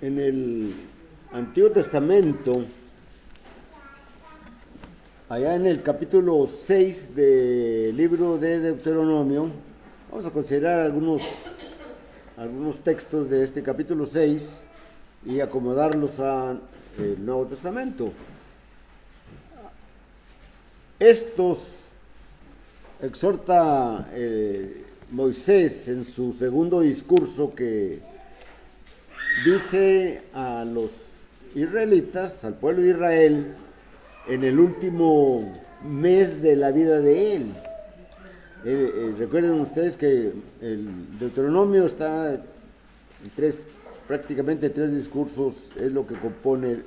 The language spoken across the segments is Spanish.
En el Antiguo Testamento, allá en el capítulo 6 del libro de Deuteronomio, vamos a considerar algunos textos de este capítulo 6 y acomodarlos al Nuevo Testamento. Estos exhorta Moisés en su segundo discurso, que dice a los israelitas, al pueblo de Israel, en el último mes de la vida de él. Recuerden ustedes que el Deuteronomio está en prácticamente tres discursos, es lo que compone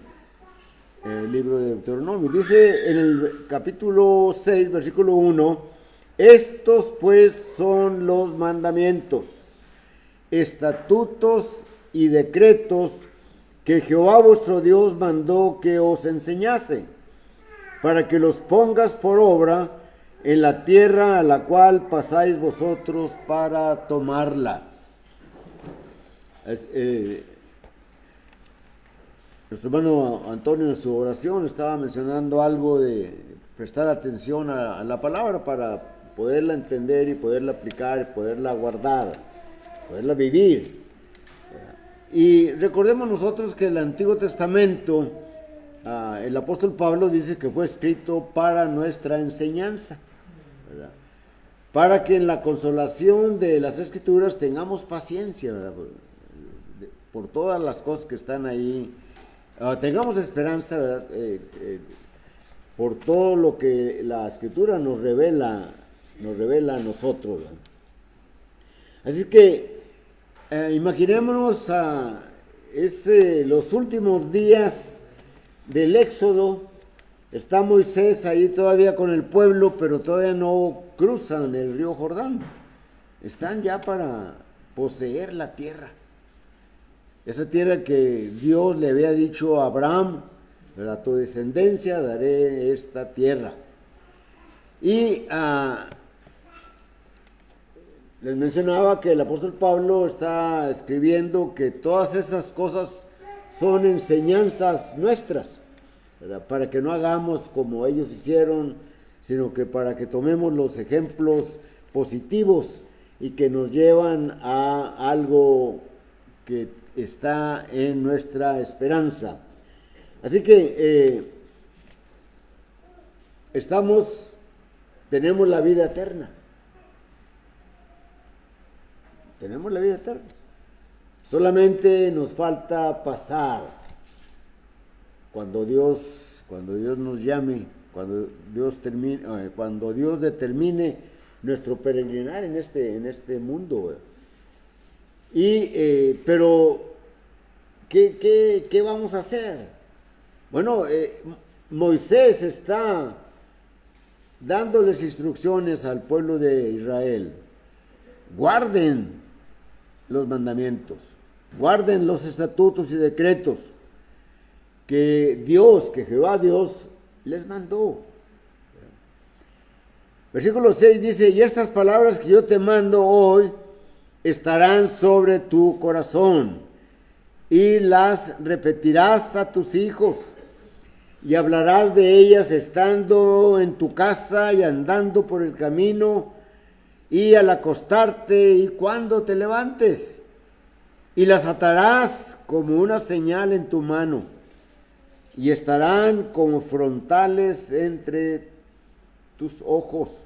el libro de Deuteronomio. Dice en el capítulo 6, versículo 1, estos pues son los mandamientos, estatutos y decretos que Jehová vuestro Dios mandó que os enseñase, para que los pongas por obra en la tierra a la cual pasáis vosotros para tomarla. Nuestro hermano Antonio en su oración estaba mencionando algo de prestar atención a la palabra para poderla entender y poderla aplicar, poderla guardar, poderla vivir. Y recordemos nosotros que el Antiguo Testamento, el apóstol Pablo dice que fue escrito para nuestra enseñanza, ¿verdad? Para que en la consolación de las Escrituras tengamos paciencia, ¿verdad? Por todas las cosas que están ahí, tengamos esperanza, ¿verdad? Por todo lo que la Escritura nos revela a nosotros, ¿verdad? Así que imaginémonos los últimos días del Éxodo. Está Moisés ahí todavía con el pueblo, pero todavía no cruzan el río Jordán. Están ya para poseer la tierra. Esa tierra que Dios le había dicho a Abraham, a tu descendencia daré esta tierra. Y les mencionaba que el apóstol Pablo está escribiendo que todas esas cosas son enseñanzas nuestras, ¿verdad? Para que no hagamos como ellos hicieron, sino que para que tomemos los ejemplos positivos y que nos llevan a algo que está en nuestra esperanza. Así que tenemos la vida eterna. Tenemos la vida eterna. Solamente nos falta pasar. Cuando Dios nos llame, cuando Dios determine nuestro peregrinar en este mundo. Pero ¿qué vamos a hacer? Bueno, Moisés está dándoles instrucciones al pueblo de Israel. Guarden los mandamientos, guarden los estatutos y decretos que Jehová Dios les mandó. Versículo 6 dice, y estas palabras que yo te mando hoy estarán sobre tu corazón, y las repetirás a tus hijos, y hablarás de ellas estando en tu casa y andando por el camino, y al acostarte y cuando te levantes, y las atarás como una señal en tu mano, y estarán como frontales entre tus ojos,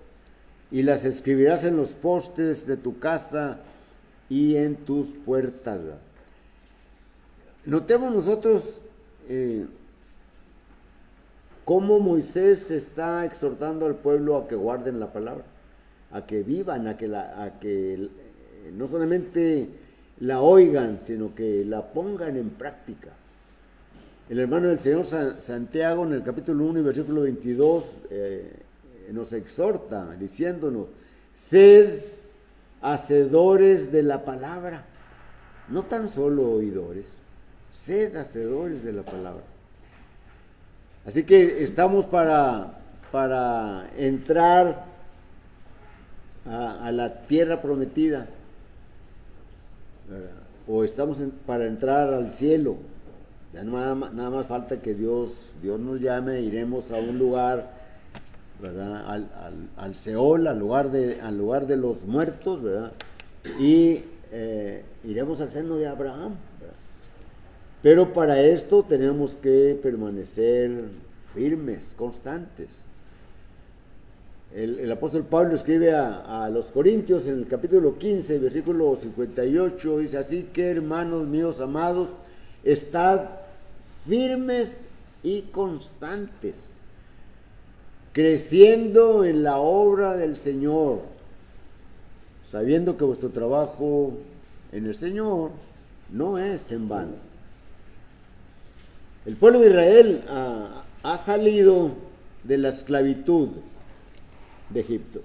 y las escribirás en los postes de tu casa y en tus puertas. Notemos nosotros cómo Moisés está exhortando al pueblo a que guarden la palabra, a que vivan, a que no solamente la oigan, sino que la pongan en práctica. El hermano del Señor Santiago, en el capítulo 1 y versículo 22, nos exhorta diciéndonos, sed hacedores de la palabra, no tan solo oidores, sed hacedores de la palabra. Así que estamos para entrar a la tierra prometida, ¿verdad? o estamos para entrar al cielo. Ya nada más falta que Dios nos llame, iremos a un lugar, ¿verdad? Al Seol, al lugar de los muertos, ¿verdad? Y iremos al seno de Abraham, ¿verdad? Pero para esto tenemos que permanecer firmes, constantes. El apóstol Pablo escribe a los Corintios en el capítulo 15, versículo 58, dice: así que, hermanos míos amados, estad firmes y constantes, creciendo en la obra del Señor, sabiendo que vuestro trabajo en el Señor no es en vano. El pueblo de Israel ha salido de la esclavitud de Egipto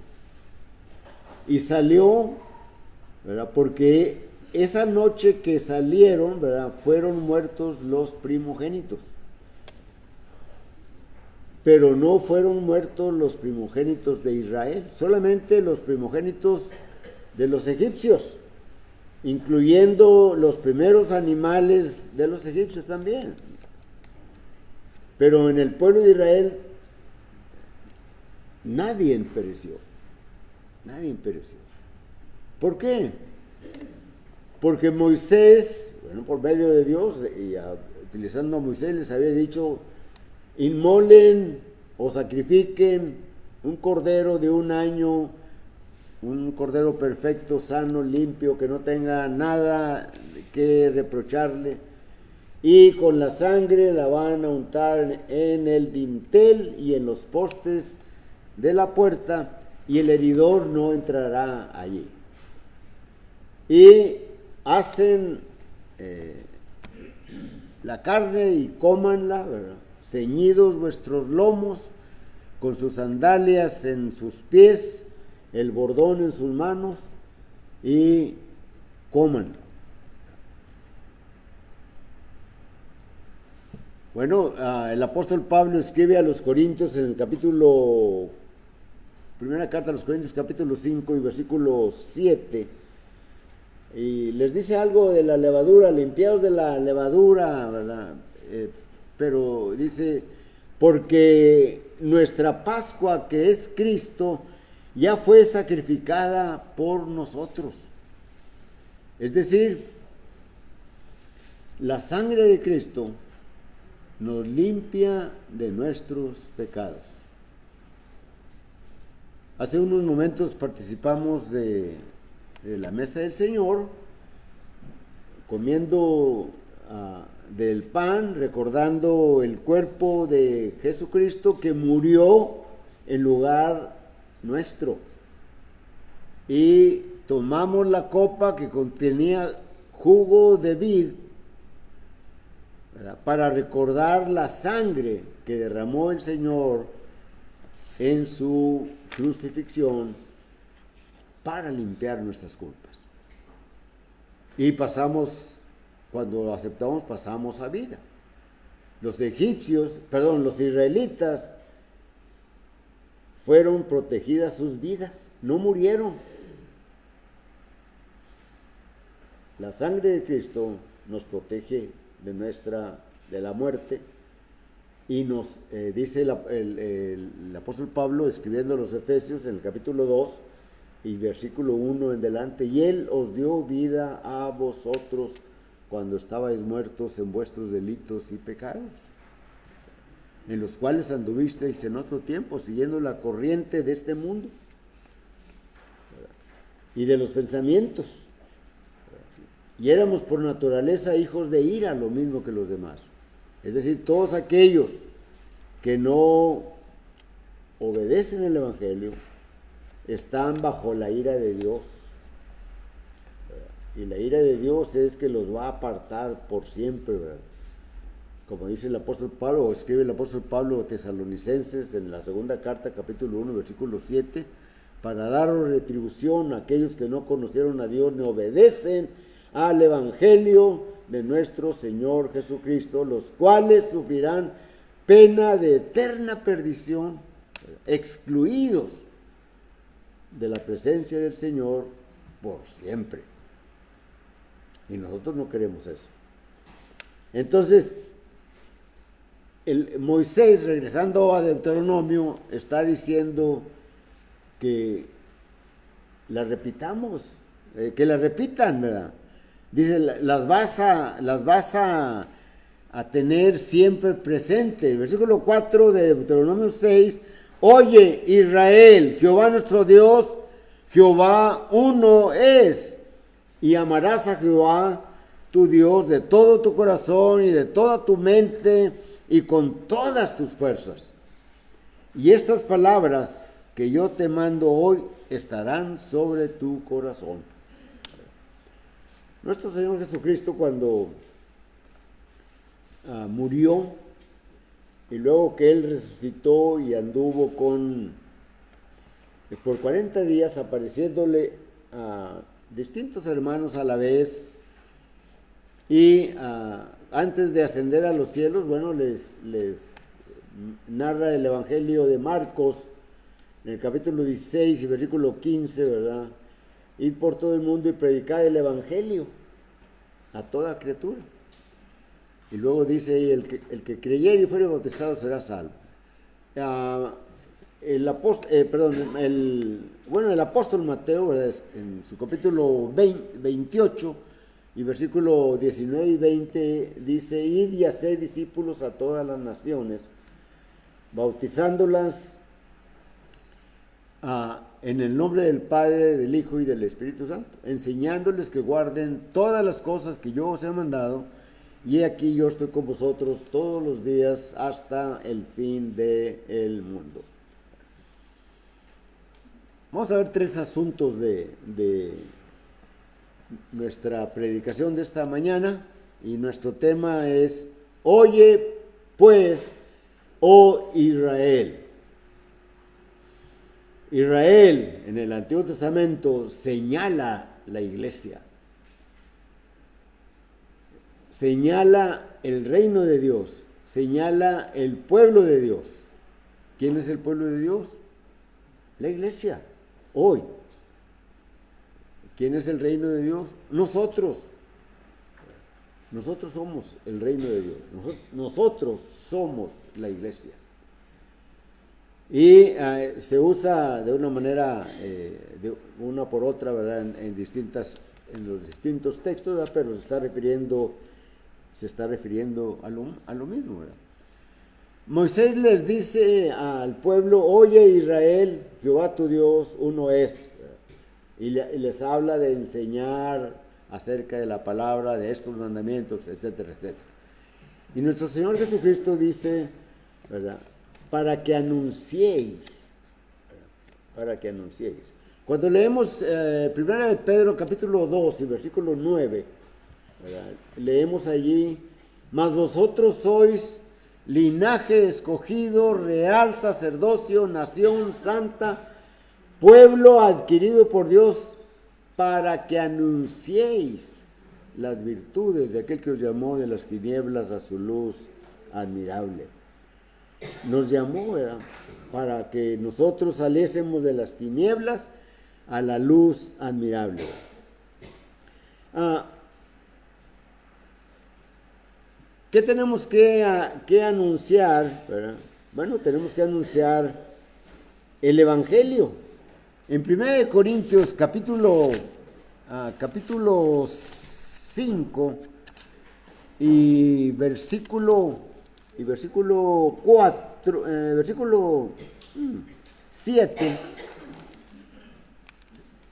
y salió, ¿verdad? Porque esa noche que salieron, ¿verdad?, fueron muertos los primogénitos, pero no fueron muertos los primogénitos de Israel, solamente los primogénitos de los egipcios, incluyendo los primeros animales de los egipcios también. Pero en el pueblo de Israel nadie pereció. ¿Por qué? Porque Moisés, bueno, por medio de Dios, y utilizando a Moisés, les había dicho: inmolen o sacrifiquen un cordero de un año, un cordero perfecto, sano, limpio, que no tenga nada que reprocharle, y con la sangre la van a untar en el dintel y en los postes de la puerta, y el heridor no entrará allí. Y hacen la carne y cómanla, ¿verdad?, ceñidos vuestros lomos, con sus sandalias en sus pies, el bordón en sus manos, y cómanla. Bueno, el apóstol Pablo escribe a los Corintios en el primera carta a los Corintios, capítulo 5 y versículo 7, y les dice algo de la levadura, limpiados de la levadura, ¿verdad? Pero dice: porque nuestra Pascua, que es Cristo, ya fue sacrificada por nosotros. Es decir, la sangre de Cristo nos limpia de nuestros pecados. Hace unos momentos participamos de la mesa del Señor, comiendo del pan, recordando el cuerpo de Jesucristo que murió en lugar nuestro. Y tomamos la copa que contenía jugo de vid, ¿verdad?, para recordar la sangre que derramó el Señor en su crucifixión para limpiar nuestras culpas. Y cuando aceptamos, pasamos a vida. Los israelitas, fueron protegidas sus vidas, no murieron. La sangre de Cristo nos protege de la muerte, y nos dice el apóstol Pablo, escribiendo a los Efesios en el capítulo 2 y versículo 1 en delante: y Él os dio vida a vosotros cuando estabais muertos en vuestros delitos y pecados, en los cuales anduvisteis en otro tiempo, siguiendo la corriente de este mundo y de los pensamientos, y éramos por naturaleza hijos de ira, lo mismo que los demás. Es decir, todos aquellos que no obedecen el Evangelio están bajo la ira de Dios. Y la ira de Dios es que los va a apartar por siempre, ¿verdad? Como dice el apóstol Pablo, o escribe el apóstol Pablo a Tesalonicenses en la segunda carta, capítulo 1, versículo 7, para dar retribución a aquellos que no conocieron a Dios ni obedecen al Evangelio de nuestro Señor Jesucristo, los cuales sufrirán pena de eterna perdición, excluidos de la presencia del Señor por siempre. Y nosotros no queremos eso. Entonces, Moisés, regresando a Deuteronomio, está diciendo que la repitamos, que la repitan, ¿verdad? Dice, las vas a tener siempre presente. El versículo 4 de Deuteronomio 6, oye Israel, Jehová nuestro Dios, Jehová uno es, y amarás a Jehová tu Dios de todo tu corazón y de toda tu mente y con todas tus fuerzas. Y estas palabras que yo te mando hoy estarán sobre tu corazón. Nuestro Señor Jesucristo, cuando murió y luego que Él resucitó y anduvo por 40 días apareciéndole a distintos hermanos a la vez, y antes de ascender a los cielos, bueno, les narra el Evangelio de Marcos en el capítulo 16 y versículo 15, ¿verdad? Id por todo el mundo y predicad el Evangelio a toda criatura. Y luego dice ahí, el que creyere y fuere bautizado será salvo. El apóstol Mateo, ¿verdad?, en su capítulo 28 y versículo 19 y 20, dice, id y haced discípulos a todas las naciones, bautizándolas en el nombre del Padre, del Hijo y del Espíritu Santo, enseñándoles que guarden todas las cosas que yo os he mandado, y he aquí yo estoy con vosotros todos los días hasta el fin del mundo. Vamos a ver 3 asuntos de nuestra predicación de esta mañana, y nuestro tema es, oye pues, oh Israel. Israel en el Antiguo Testamento señala la iglesia, señala el reino de Dios, señala el pueblo de Dios. ¿Quién es el pueblo de Dios? La iglesia, hoy. ¿Quién es el reino de Dios? Nosotros. Nosotros somos el reino de Dios. Nosotros somos la iglesia. Y se usa de una manera, de una por otra, ¿verdad?, en los distintos textos, ¿verdad?, pero se está refiriendo a lo mismo, ¿verdad? Moisés les dice al pueblo, oye Israel, Jehová tu Dios uno es, ¿verdad?, y les habla de enseñar acerca de la palabra, de estos mandamientos, etcétera, etcétera. Y nuestro Señor Jesucristo dice, ¿verdad?, para que anunciéis, Cuando leemos 1 de Pedro capítulo 2 y versículo 9, ¿verdad?, leemos allí, mas vosotros sois linaje escogido, real sacerdocio, nación santa, pueblo adquirido por Dios, para que anunciéis las virtudes de aquel que os llamó de las tinieblas a su luz admirable. Nos llamó, ¿verdad?, para que nosotros saliésemos de las tinieblas a la luz admirable. ¿Qué tenemos que anunciar, ¿verdad? Bueno, tenemos que anunciar el Evangelio. En 1 Corintios capítulo 5 y versículo 4, versículo 7,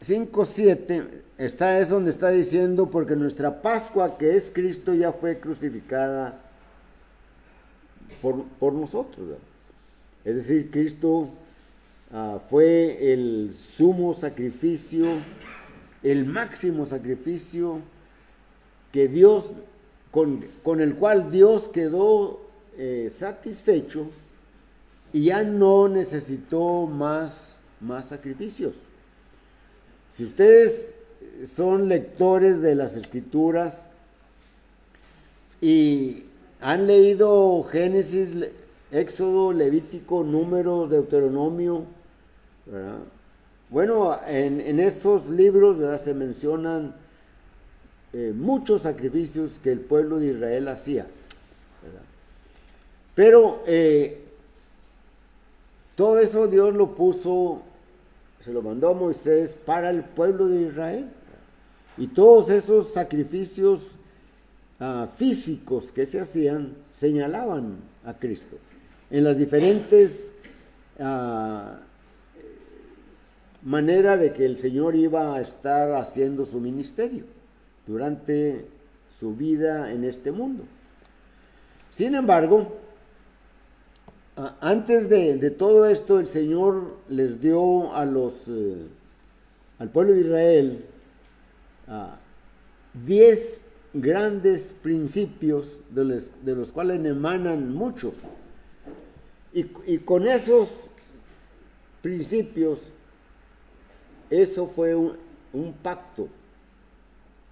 5, 7, es donde está diciendo, porque nuestra Pascua, que es Cristo, ya fue crucificada por nosotros, ¿verdad? Es decir, Cristo fue el sumo sacrificio, el máximo sacrificio que Dios, con el cual Dios quedó satisfecho y ya no necesitó más sacrificios. Si ustedes son lectores de las Escrituras y han leído Génesis, Éxodo, Levítico, Números, Deuteronomio, ¿verdad? Bueno, en esos libros, ¿verdad?, se mencionan muchos sacrificios que el pueblo de Israel hacía, ¿verdad? Pero todo eso Dios lo puso, se lo mandó a Moisés para el pueblo de Israel. Y todos esos sacrificios físicos que se hacían señalaban a Cristo en las diferentes maneras de que el Señor iba a estar haciendo su ministerio durante su vida en este mundo. Sin embargo, antes de todo esto, el Señor les dio al pueblo de Israel 10 grandes principios de los cuales emanan muchos. Y con esos principios, eso fue un pacto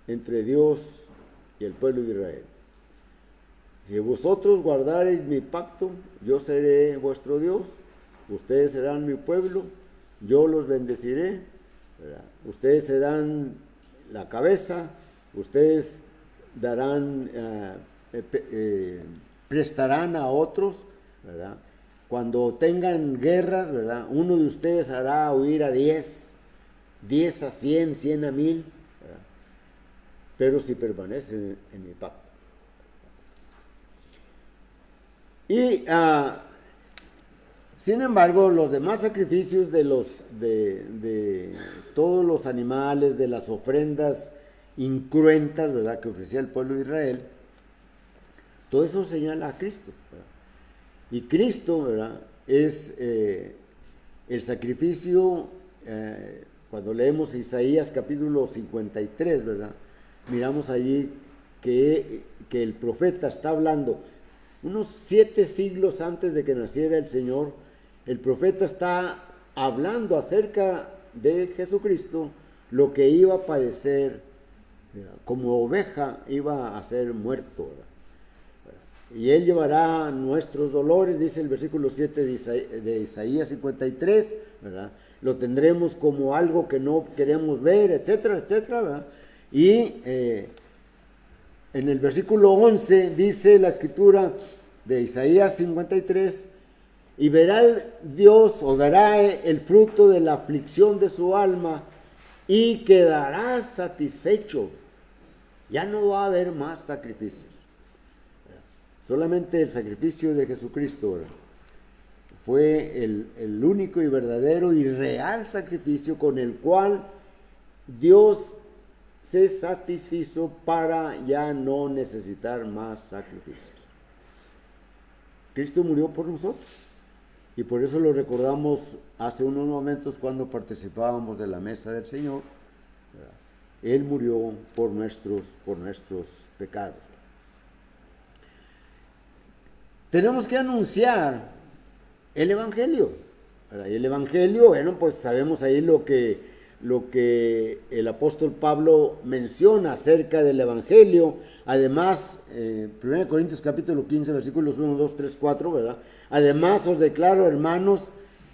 entre Dios y el pueblo de Israel. Si vosotros guardareis mi pacto, yo seré vuestro Dios, ustedes serán mi pueblo, yo los bendeciré, ¿verdad? Ustedes serán la cabeza, ustedes darán, prestarán a otros, ¿verdad? Cuando tengan guerras, ¿verdad? Uno de ustedes hará huir a 10 a 100, 100 a 1000, ¿verdad? Pero si permanecen en mi pacto. Y sin embargo, los demás sacrificios de todos los animales, de las ofrendas incruentas, ¿verdad?, que ofrecía el pueblo de Israel, todo eso señala a Cristo, ¿verdad? Y Cristo, ¿verdad?, es el sacrificio. Cuando leemos Isaías capítulo 53, ¿verdad?, miramos allí que el profeta está hablando unos 7 siglos antes de que naciera el Señor. El profeta está hablando acerca de Jesucristo, lo que iba a padecer, ¿verdad?, como oveja iba a ser muerto, ¿verdad? Y él llevará nuestros dolores, dice el versículo 7 de Isaías 53, ¿verdad? Lo tendremos como algo que no queremos ver, etcétera, etcétera, ¿verdad? Y en el versículo 11 dice la escritura de Isaías 53, y verá Dios, o verá el fruto de la aflicción de su alma, y quedará satisfecho. Ya no va a haber más sacrificios. Solamente el sacrificio de Jesucristo, ¿verdad?, fue el único y verdadero y real sacrificio con el cual Dios se satisfizo para ya no necesitar más sacrificios. Cristo murió por nosotros, y por eso lo recordamos hace unos momentos cuando participábamos de la mesa del Señor, ¿verdad? Él murió por nuestros pecados. Tenemos que anunciar el Evangelio, ¿verdad? Y el Evangelio, bueno, pues sabemos ahí lo que el apóstol Pablo menciona acerca del Evangelio. Además, 1 Corintios capítulo 15, versículos 1, 2, 3, 4, ¿verdad? Además os declaro, hermanos,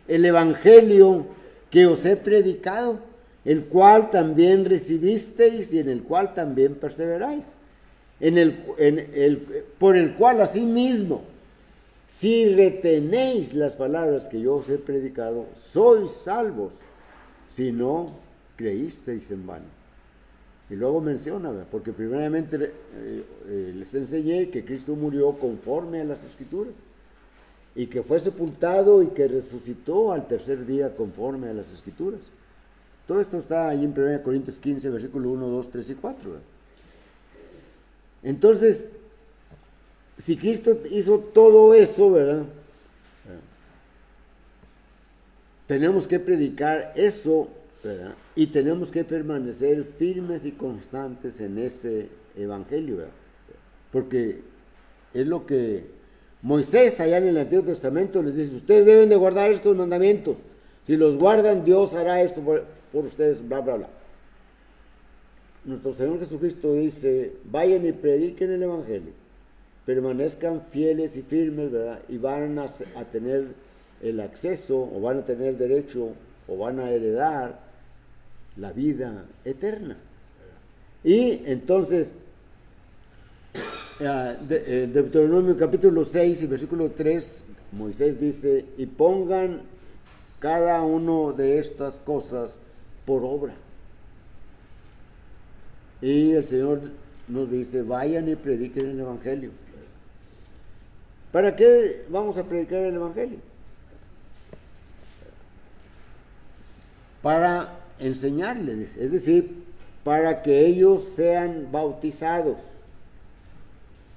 el Evangelio que os he predicado, el cual también recibisteis y en el cual también perseveráis, por el cual asimismo, si retenéis las palabras que yo os he predicado, sois salvos, si no creísteis en vano. Y luego menciona, ¿verdad?, porque primeramente les enseñé que Cristo murió conforme a las Escrituras, y que fue sepultado y que resucitó al tercer día conforme a las Escrituras. Todo esto está ahí en 1 Corintios 15, versículo 1, 2, 3 y 4. ¿verdad? Entonces, si Cristo hizo todo eso, ¿verdad?, tenemos que predicar eso, ¿verdad?, y tenemos que permanecer firmes y constantes en ese evangelio, ¿verdad?, porque es lo que Moisés allá en el Antiguo Testamento les dice: ustedes deben de guardar estos mandamientos, si los guardan Dios hará esto por ustedes, bla, bla, bla. Nuestro Señor Jesucristo dice: vayan y prediquen el evangelio, permanezcan fieles y firmes, ¿verdad?, y van a tener el acceso, o van a tener derecho, o van a heredar la vida eterna, ¿verdad? Y entonces, Deuteronomio capítulo 6 y versículo 3, Moisés dice, y pongan cada uno de estas cosas por obra. Y el Señor nos dice, vayan y prediquen el Evangelio. ¿Para qué vamos a predicar el Evangelio? Para enseñarles, es decir, para que ellos sean bautizados,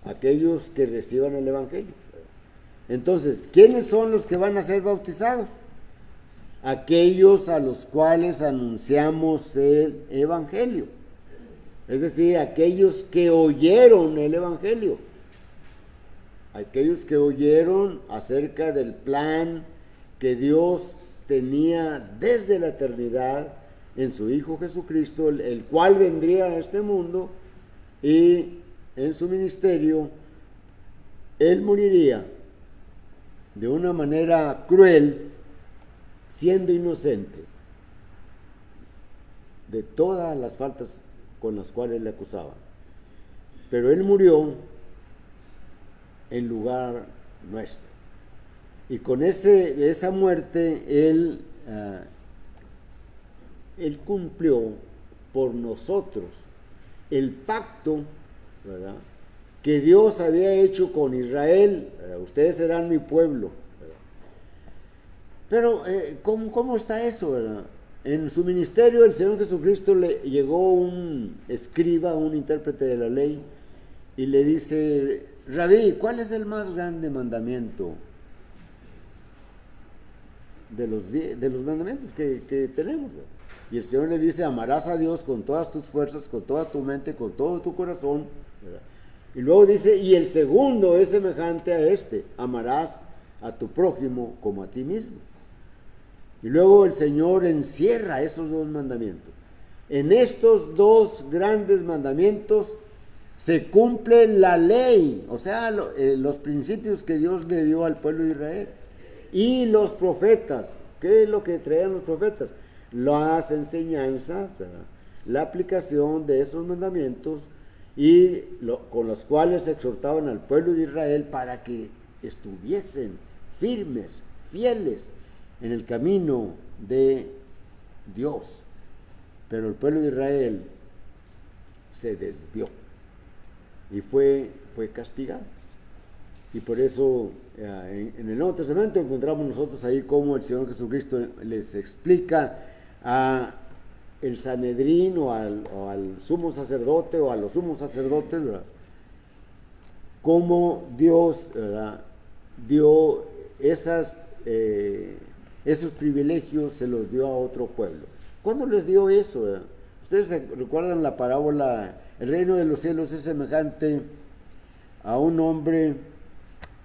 aquellos que reciban el Evangelio. Entonces, ¿quiénes son los que van a ser bautizados? Aquellos a los cuales anunciamos el Evangelio. Es decir, aquellos que oyeron el Evangelio. Aquellos que oyeron acerca del plan que Dios tenía desde la eternidad en su Hijo Jesucristo, el cual vendría a este mundo y en su ministerio Él moriría de una manera cruel, siendo inocente de todas las faltas con las cuales le acusaban. Pero Él murió en lugar nuestro. Y con esa muerte Él cumplió por nosotros el pacto, ¿verdad?, que Dios había hecho con Israel. ¿Verdad? Ustedes serán mi pueblo. ¿Verdad? Pero, ¿cómo está eso? ¿Verdad? En su ministerio el Señor Jesucristo le llegó un escriba, un intérprete de la ley, y le dice, Rabí, ¿cuál es el más grande mandamiento de los mandamientos que tenemos? Y el Señor le dice, amarás a Dios con todas tus fuerzas, con toda tu mente, con todo tu corazón, ¿verdad? Y luego dice, y el segundo es semejante a este, amarás a tu prójimo como a ti mismo. Y luego el Señor encierra esos dos mandamientos. En estos dos grandes mandamientos se cumple la ley, o sea, los principios que Dios le dio al pueblo de Israel. Y los profetas, ¿qué es lo que traían los profetas? Las enseñanzas, ¿verdad?, la aplicación de esos mandamientos y con los cuales exhortaban al pueblo de Israel para que estuviesen firmes, fieles en el camino de Dios. Pero el pueblo de Israel se desvió y fue castigado. Y por eso en el Nuevo Testamento encontramos nosotros ahí cómo el Señor Jesucristo les explica a el Sanedrín o al sumo sacerdote o a los sumos sacerdotes, ¿verdad?, cómo Dios, ¿verdad?, dio esos privilegios, se los dio a otro pueblo. ¿Cuándo les dio eso? ¿Verdad? Ustedes recuerdan la parábola, el reino de los cielos es semejante a un hombre,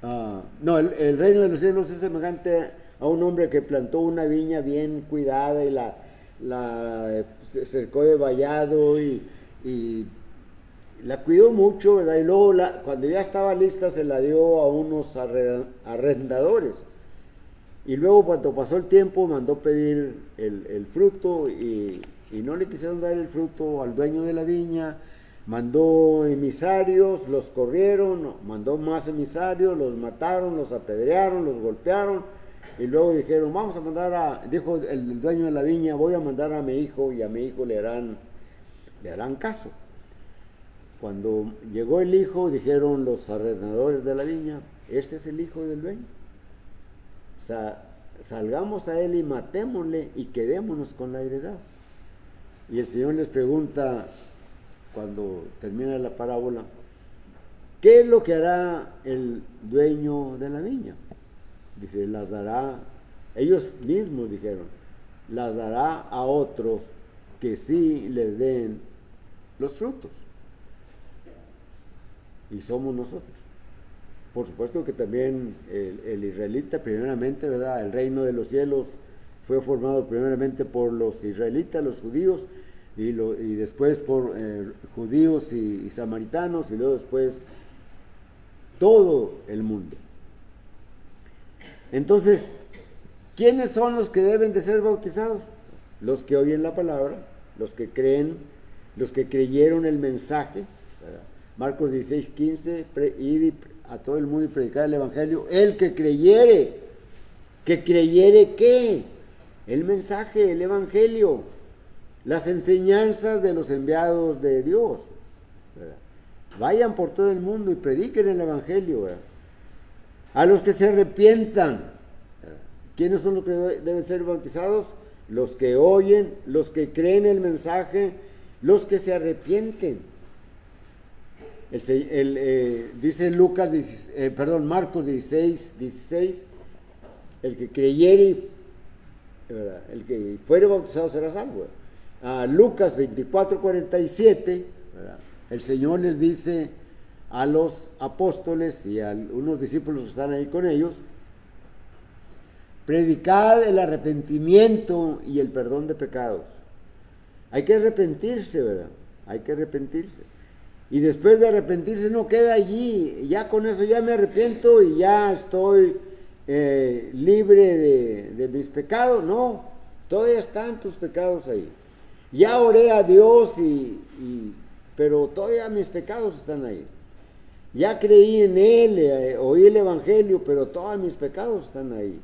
el reino de los cielos es semejante a un hombre que plantó una viña bien cuidada y la cercó de vallado y la cuidó mucho, ¿verdad? Y luego cuando ya estaba lista se la dio a unos arrendadores. Y luego cuando pasó el tiempo mandó pedir el fruto y no le quisieron dar el fruto al dueño de la viña. Mandó emisarios, los corrieron, mandó más emisarios, los mataron, los apedrearon, los golpearon. Y luego dijeron, vamos a mandar dijo el dueño de la viña, voy a mandar a mi hijo y a mi hijo le harán caso. Cuando llegó el hijo, dijeron los arrendadores de la viña, este es el hijo del dueño. O sea, salgamos a él y matémosle y quedémonos con la heredad. Y el Señor les pregunta, cuando termina la parábola, ¿qué es lo que hará el dueño de la viña? Dice, las dará, ellos mismos dijeron, las dará a otros que sí les den los frutos. Y somos nosotros. Por supuesto que también el israelita primeramente, ¿verdad? El reino de los cielos fue formado primeramente por los israelitas, los judíos, y después por judíos y samaritanos, y luego después todo el mundo. Entonces, ¿quiénes son los que deben de ser bautizados? Los que oyen la palabra, los que creen los que creyeron el mensaje, ¿verdad? Marcos 16:15, id a todo el mundo y predicar el evangelio. El que creyere ¿qué? El mensaje, el evangelio, las enseñanzas de los enviados de Dios, ¿verdad? Vayan por todo el mundo y prediquen el evangelio, ¿verdad? A los que se arrepientan, ¿verdad? ¿Quiénes son los que deben ser bautizados? Los que oyen, los que creen el mensaje, los que se arrepienten. Dice Marcos 16, el que creyere, ¿verdad? El que fuere bautizado será salvo. Lucas 24:47, ¿verdad? El Señor les dice a los apóstoles y a unos discípulos que están ahí con ellos: predicad el arrepentimiento y el perdón de pecados. Hay que arrepentirse, ¿verdad? Hay que arrepentirse. Y después de arrepentirse no queda allí, ya con eso ya me arrepiento y ya estoy libre de mis pecados. No, todavía están tus pecados ahí. Ya oré a Dios, pero todavía mis pecados están ahí. Ya creí en Él, oí el Evangelio, pero todos mis pecados están ahí.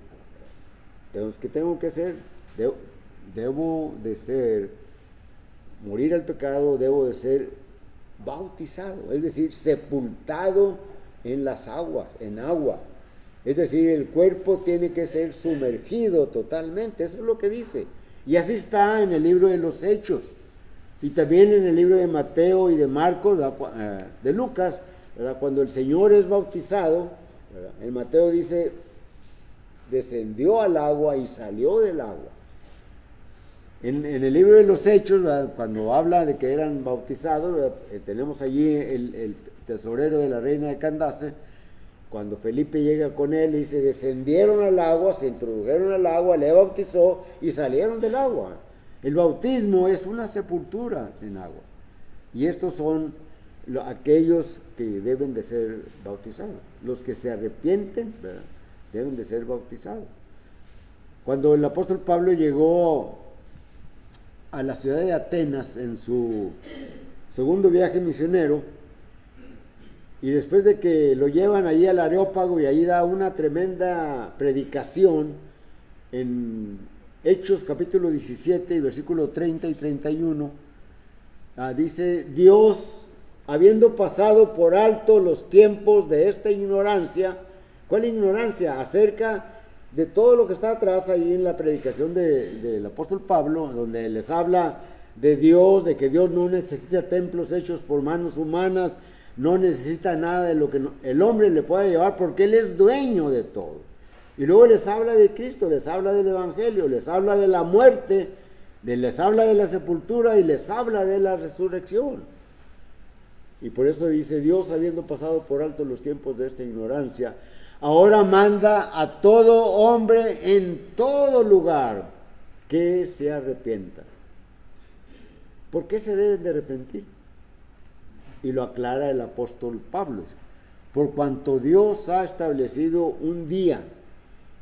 Entonces, ¿qué tengo que hacer? Debo de ser, morir al pecado, debo de ser bautizado, es decir, sepultado en las aguas, en agua. Es decir, el cuerpo tiene que ser sumergido totalmente, eso es lo que dice. Y así está en el libro de los Hechos, y también en el libro de Mateo y de Marcos, de Lucas, ¿verdad? Cuando el Señor es bautizado, ¿verdad? En Mateo dice, descendió al agua y salió del agua. En el libro de los Hechos, ¿verdad? Cuando habla de que eran bautizados, tenemos allí el tesorero de la reina de Candace. Cuando Felipe llega con él, dice, descendieron al agua, se introdujeron al agua, le bautizó y salieron del agua. El bautismo es una sepultura en agua. Y estos son aquellos que deben de ser bautizados. Los que se arrepienten, ¿verdad? Deben de ser bautizados. Cuando el apóstol Pablo llegó a la ciudad de Atenas en su segundo viaje misionero, y después de que lo llevan allí al Areópago y ahí da una tremenda predicación en Hechos capítulo 17 y versículo 30 y 31, dice: Dios, habiendo pasado por alto los tiempos de esta ignorancia. ¿Cuál ignorancia? Acerca de todo lo que está atrás ahí en la predicación del apóstol Pablo, donde les habla de Dios, de que Dios no necesita templos hechos por manos humanas, no necesita nada de lo que el hombre le pueda llevar, porque Él es dueño de todo. Y luego les habla de Cristo, les habla del Evangelio, les habla de la muerte, les habla de la sepultura y les habla de la resurrección. Y por eso dice: Dios, habiendo pasado por alto los tiempos de esta ignorancia, ahora manda a todo hombre en todo lugar que se arrepienta. ¿Por qué se deben de arrepentir? Y lo aclara el apóstol Pablo: por cuanto Dios ha establecido un día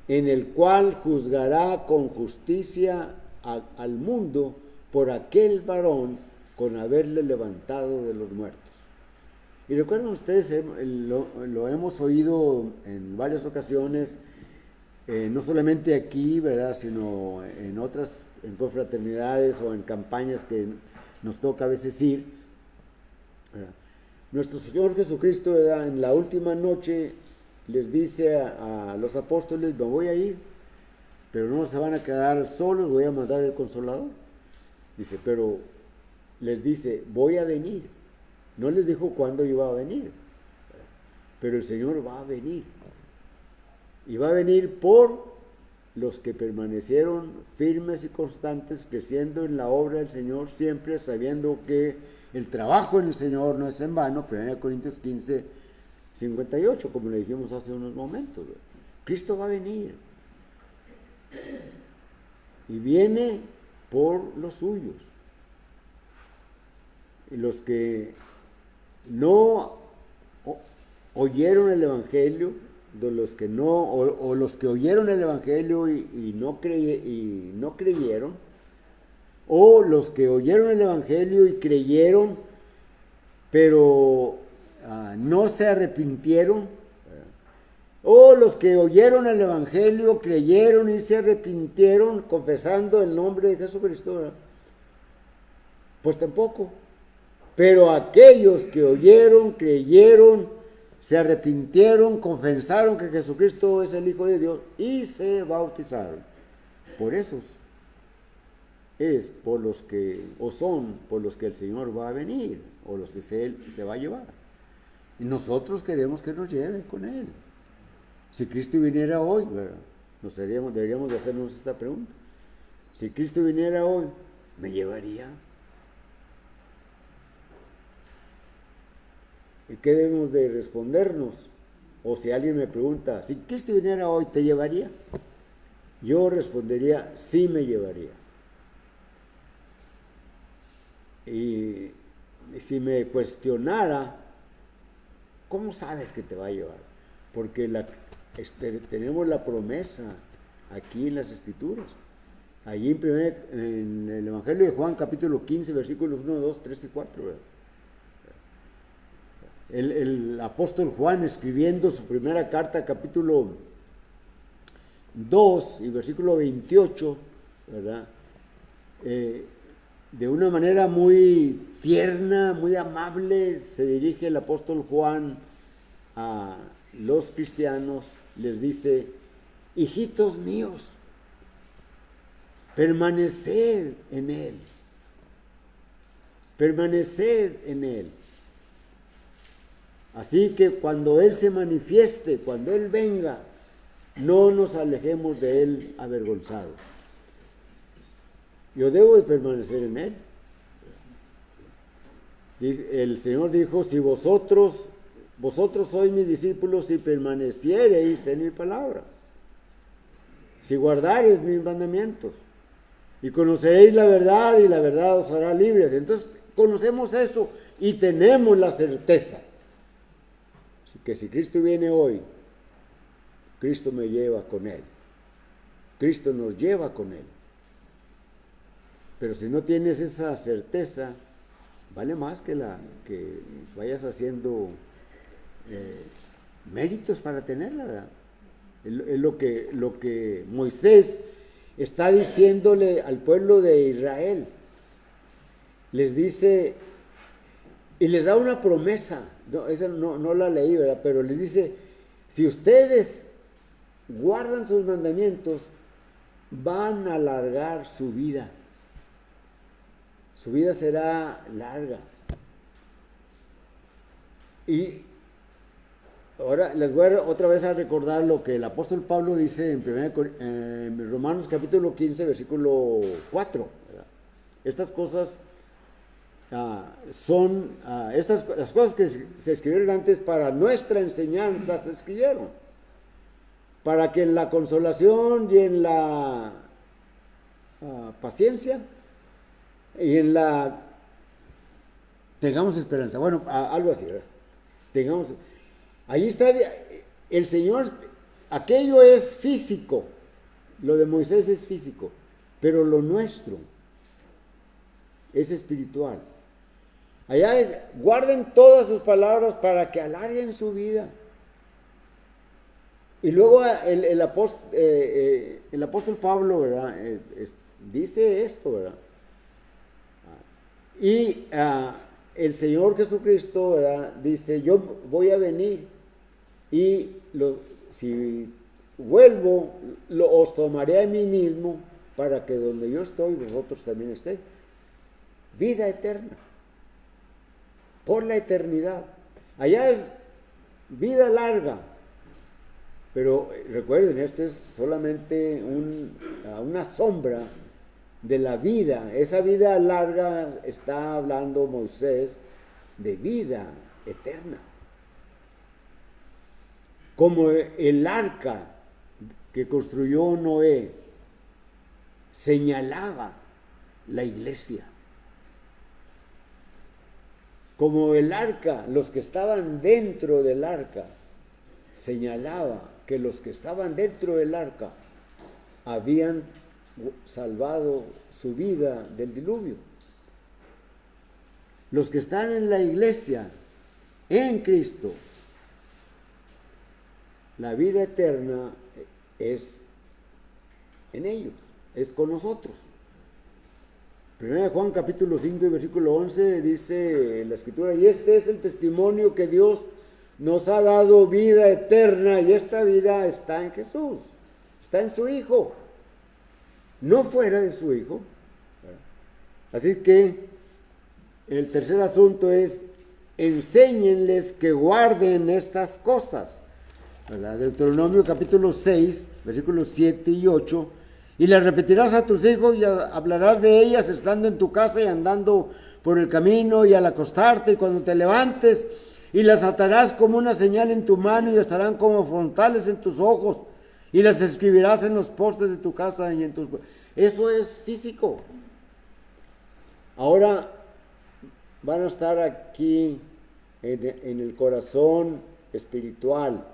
en el cual juzgará con justicia al mundo por aquel varón con haberle levantado de los muertos. Y recuerden ustedes, lo hemos oído en varias ocasiones, no solamente aquí, ¿verdad?, sino en otras, en confraternidades o en campañas que nos toca a veces ir, ¿verdad? Nuestro Señor Jesucristo, ¿verdad?, en la última noche les dice a los apóstoles: me voy a ir, pero no se van a quedar solos, voy a mandar el Consolador. Dice, pero les dice, voy a venir. No les dijo cuándo iba a venir, pero el Señor va a venir. Y va a venir por los que permanecieron firmes y constantes, creciendo en la obra del Señor, siempre sabiendo que el trabajo en el Señor no es en vano. 1 Corintios 15:58, como le dijimos hace unos momentos. Cristo va a venir. Y viene por los suyos. Y los que no oyeron el Evangelio, de los que no, o los que oyeron el Evangelio y no creyeron, o los que oyeron el Evangelio y creyeron, pero no se arrepintieron, o los que oyeron el Evangelio, creyeron y se arrepintieron confesando el nombre de Jesucristo, ¿verdad? Pues tampoco. Pero aquellos que oyeron, creyeron, se arrepintieron, confesaron que Jesucristo es el Hijo de Dios y se bautizaron. Por esos es por los que, o son por los que el Señor va a venir, o los que Él se va a llevar. Y nosotros queremos que nos lleve con Él. Si Cristo viniera hoy, ¿verdad? Deberíamos de hacernos esta pregunta. Si Cristo viniera hoy, ¿me llevaría? ¿Y qué debemos de respondernos? O si alguien me pregunta, si Cristo viniera hoy, ¿te llevaría? Yo respondería, sí me llevaría. Y si me cuestionara, ¿cómo sabes que te va a llevar? Porque tenemos la promesa aquí en las Escrituras. Allí en el Evangelio de Juan, capítulo 15, versículos 1, 2, 3 y 4. ¿verdad? El apóstol Juan, escribiendo su primera carta, capítulo 2 y versículo 28, ¿verdad? De una manera muy tierna, muy amable, se dirige el apóstol Juan a los cristianos, les dice: hijitos míos, permaneced en Él, permaneced en Él. Así que cuando Él se manifieste, cuando Él venga, no nos alejemos de Él avergonzados. Yo debo de permanecer en Él. El Señor dijo: si vosotros sois mis discípulos y permaneciereis en mi palabra, si guardareis mis mandamientos, y conoceréis la verdad y la verdad os hará libres. Entonces conocemos eso y tenemos la certeza que si Cristo viene hoy, Cristo me lleva con Él. Cristo nos lleva con Él. Pero si no tienes esa certeza, vale más que vayas haciendo méritos para tenerla, ¿verdad? Es lo que Moisés está diciéndole al pueblo de Israel. Les dice, y les da una promesa. Esa no la leí, ¿verdad? Pero les dice: si ustedes guardan sus mandamientos, van a alargar su vida. Su vida será larga. Y ahora les voy otra vez a recordar lo que el apóstol Pablo dice en Romanos capítulo 15, versículo 4. ¿verdad? Estas cosas las cosas que se escribieron antes para nuestra enseñanza se escribieron, para que en la consolación y en la paciencia y en la tengamos esperanza. Bueno, algo así, ¿verdad? Ahí está el Señor. Aquello es físico, lo de Moisés es físico, pero lo nuestro es espiritual. Allá guarden todas sus palabras para que alarguen su vida. Y luego el apóstol Pablo, ¿verdad? Dice esto, ¿verdad? Y el Señor Jesucristo, ¿verdad? Dice: yo voy a venir y si vuelvo, os tomaré a mí mismo para que donde yo estoy, vosotros también estéis. Vida eterna. Por la eternidad. Allá es vida larga. Pero recuerden, esto es solamente una sombra de la vida. Esa vida larga está hablando Moisés de vida eterna. Como el arca que construyó Noé señalaba la iglesia. Como el arca, los que estaban dentro del arca, señalaba que los que estaban dentro del arca habían salvado su vida del diluvio. Los que están en la iglesia, en Cristo, la vida eterna es en ellos, es con nosotros. 1 Juan capítulo 5 y versículo 11 dice la Escritura: y este es el testimonio que Dios nos ha dado vida eterna, y esta vida está en Jesús, está en su Hijo, no fuera de su Hijo. Así que el tercer asunto es: enséñenles que guarden estas cosas, ¿verdad? Deuteronomio capítulo 6, versículos 7 y 8: y las repetirás a tus hijos y hablarás de ellas estando en tu casa y andando por el camino y al acostarte y cuando te levantes, y las atarás como una señal en tu mano y estarán como frontales en tus ojos, y las escribirás en los postes de tu casa y en tus... Eso es físico. Ahora van a estar aquí en el corazón espiritual.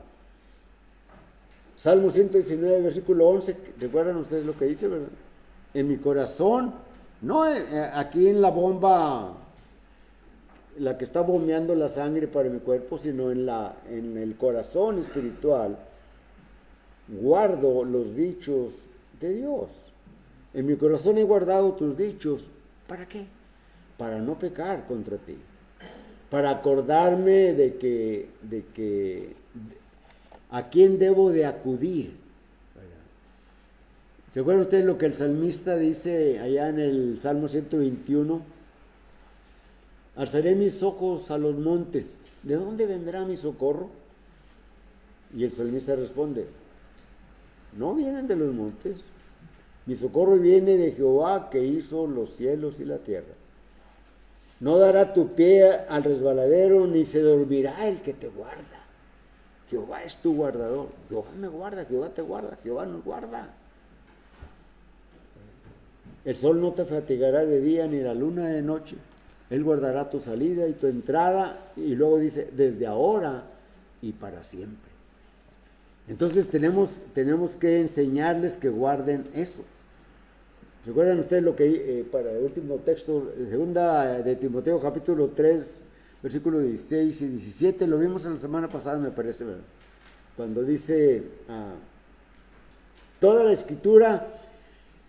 Salmo 119, versículo 11, ¿recuerdan ustedes lo que dice, verdad? En mi corazón, no aquí en la bomba, la que está bombeando la sangre para mi cuerpo, sino en el corazón espiritual, guardo los dichos de Dios. En mi corazón he guardado tus dichos. ¿Para qué? Para no pecar contra ti, para acordarme de que a quién debo de acudir. ¿Se acuerdan ustedes lo que el salmista dice allá en el Salmo 121? Alzaré mis ojos a los montes, ¿de dónde vendrá mi socorro? Y el salmista responde: no vienen de los montes, mi socorro viene de Jehová, que hizo los cielos y la tierra. No dará tu pie al resbaladero, ni se dormirá el que te guarda. Jehová es tu guardador. Jehová me guarda, Jehová te guarda, Jehová nos guarda. El sol no te fatigará de día, ni la luna de noche. Él guardará tu salida y tu entrada. Y luego dice: desde ahora y para siempre. Entonces tenemos que enseñarles que guarden eso. ¿Se acuerdan ustedes lo que para el último texto, segunda de Timoteo capítulo 3, versículos 16 y 17, lo vimos en la semana pasada, me parece, ¿verdad? Cuando dice, toda la escritura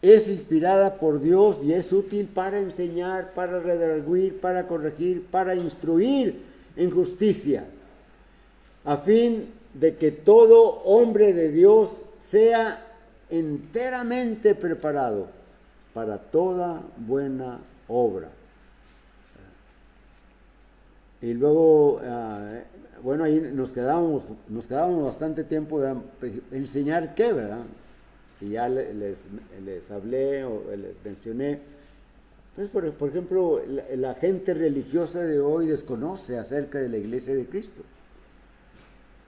es inspirada por Dios y es útil para enseñar, para redarguir, para corregir, para instruir en justicia, a fin de que todo hombre de Dios sea enteramente preparado para toda buena obra. Y luego, bueno, ahí nos quedamos bastante tiempo de enseñar qué, ¿verdad? Y ya les hablé o les mencioné. Pues, por ejemplo, la gente religiosa de hoy desconoce acerca de la iglesia de Cristo.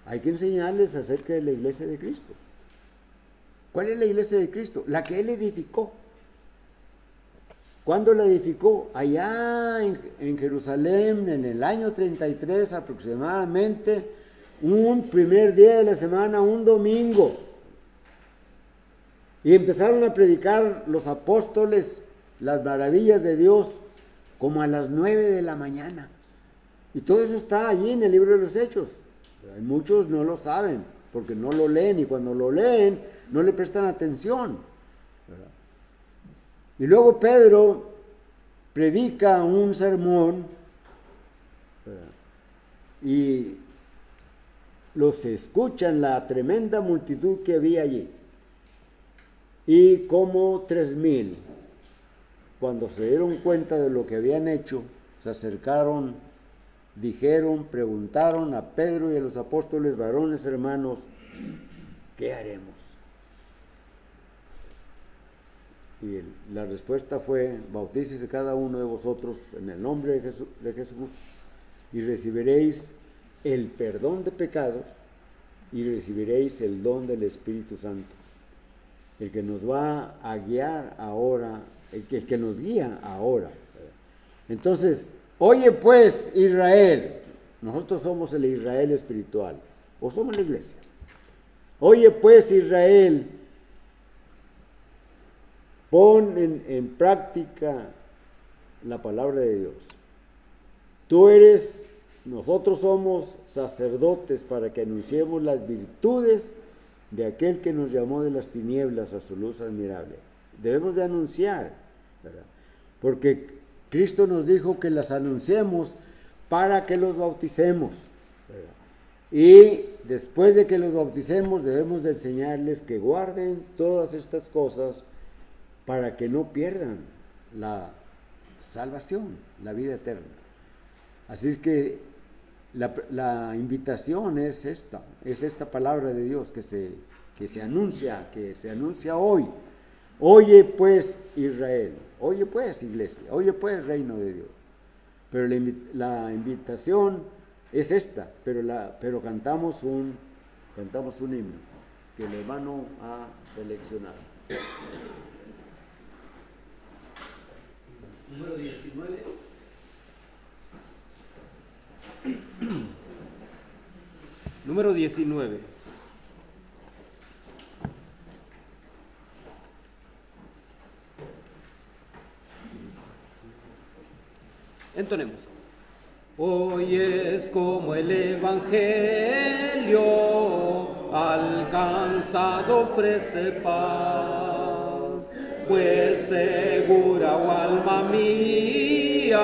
Hay que enseñarles acerca de la iglesia de Cristo. ¿Cuál es la iglesia de Cristo? La que Él edificó. ¿Cuándo la edificó? Allá en Jerusalén, en el año 33 aproximadamente, un primer día de la semana, un domingo. Y empezaron a predicar los apóstoles las maravillas de Dios como a las 9 de la mañana. Y todo eso está allí en el libro de los Hechos. Pero muchos no lo saben porque no lo leen, y cuando lo leen no le prestan atención, ¿verdad? Y luego Pedro predica un sermón, ¿verdad? Y los escuchan la tremenda multitud que había allí. Y como 3,000, cuando se dieron cuenta de lo que habían hecho, se acercaron, dijeron, preguntaron a Pedro y a los apóstoles: varones hermanos, ¿qué haremos? Y la respuesta fue: bautícese cada uno de vosotros en el nombre de Jesús y recibiréis el perdón de pecados y recibiréis el don del Espíritu Santo, el que nos va a guiar ahora, el que nos guía ahora. Entonces, oye pues Israel, nosotros somos el Israel espiritual, o somos la iglesia. Oye pues Israel, Pon en práctica la palabra de Dios. Nosotros somos sacerdotes para que anunciemos las virtudes de aquel que nos llamó de las tinieblas a su luz admirable. Debemos de anunciar, ¿verdad? Porque Cristo nos dijo que las anunciemos para que los bauticemos, ¿verdad? Y después de que los bauticemos debemos de enseñarles que guarden todas estas cosas para que no pierdan la salvación, la vida eterna. Así es que la invitación es esta palabra de Dios que se anuncia hoy. Oye pues Israel, oye pues iglesia, oye pues reino de Dios. Pero la invitación es esta, pero cantamos un himno que el hermano ha seleccionado. Número 19. Número 19. Entonemos. Hoy es como el Evangelio alcanzado ofrece paz, pues segura, oh alma mía,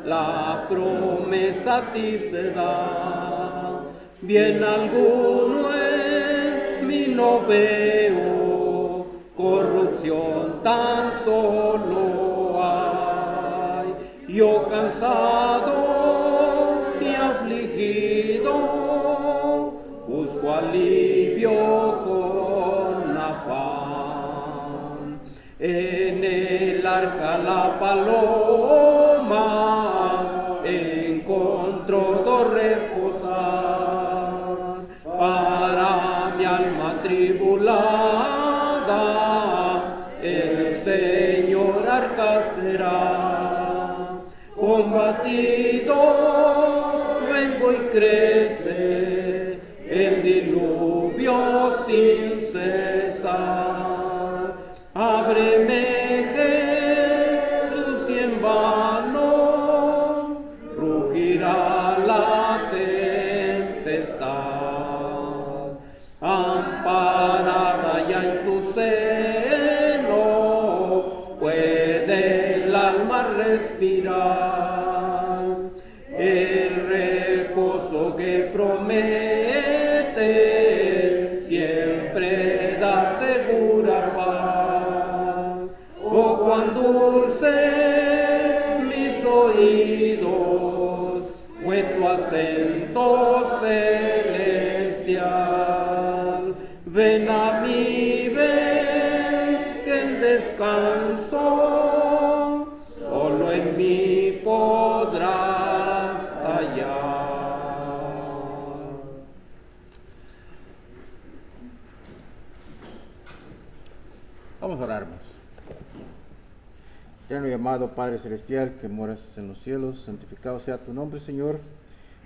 la promesa a ti se da. Bien alguno en mí no veo, corrupción tan solo hay. Yo cansado y afligido, busco alivio con afán. En el arca la paloma encontró reposar. Para mi alma tribulada, el Señor arca será. Combatido vengo y crece el diluvio sin cesar. Ábreme, Jesús, y en vano rugirá la tempestad. Amparada ya en tu seno, puede el alma respirar. El reposo que promete siempre da segura paz. Oh, cuán dulce mis oídos fue tu acento celestial. Ven a mí, ven, que en descanso solo en mí podrás hallar. Vamos a orarnos. Eterno y amado Padre Celestial, que moras en los cielos, santificado sea tu nombre, Señor.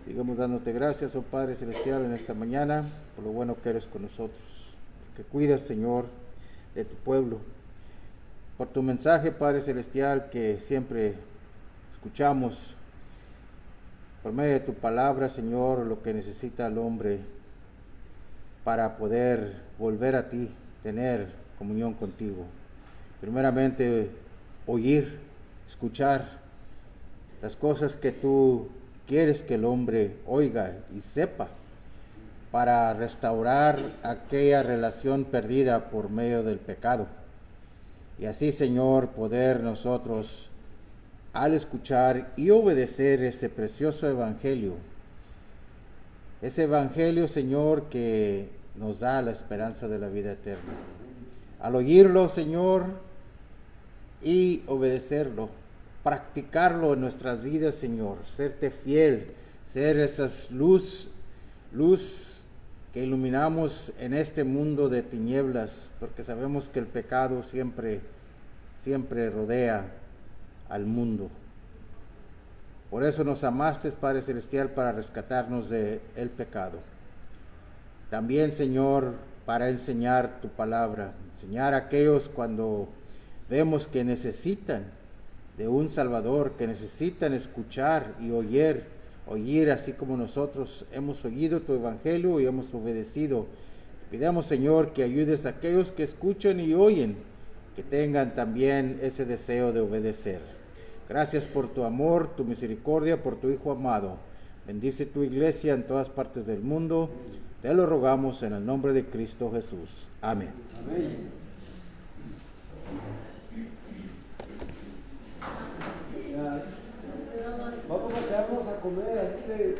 Sigamos dándote gracias, oh Padre Celestial, en esta mañana, por lo bueno que eres con nosotros, porque cuidas, Señor, de tu pueblo, por tu mensaje, Padre Celestial, que siempre escuchamos, por medio de tu palabra, Señor, lo que necesita el hombre para poder volver a ti, tener comunión contigo. Primeramente, oír, escuchar las cosas que tú quieres que el hombre oiga y sepa para restaurar aquella relación perdida por medio del pecado. Y así, Señor, poder nosotros, al escuchar y obedecer ese precioso evangelio, Señor, que nos da la esperanza de la vida eterna. Al oírlo, Señor, y obedecerlo, practicarlo en nuestras vidas, Señor, serte fiel, ser esa luz que iluminamos en este mundo de tinieblas, porque sabemos que el pecado siempre rodea al mundo. Por eso nos amaste, Padre Celestial, para rescatarnos del pecado. También, Señor, para enseñar tu palabra, enseñar a aquellos cuando vemos que necesitan de un Salvador, que necesitan escuchar y oír así como nosotros hemos oído tu Evangelio y hemos obedecido. Pidamos, Señor, que ayudes a aquellos que escuchan y oyen, que tengan también ese deseo de obedecer. Gracias por tu amor, tu misericordia, por tu Hijo amado. Bendice tu iglesia en todas partes del mundo. Te lo rogamos en el nombre de Cristo Jesús. Amén. Amén. Vamos a quedarnos a comer, así que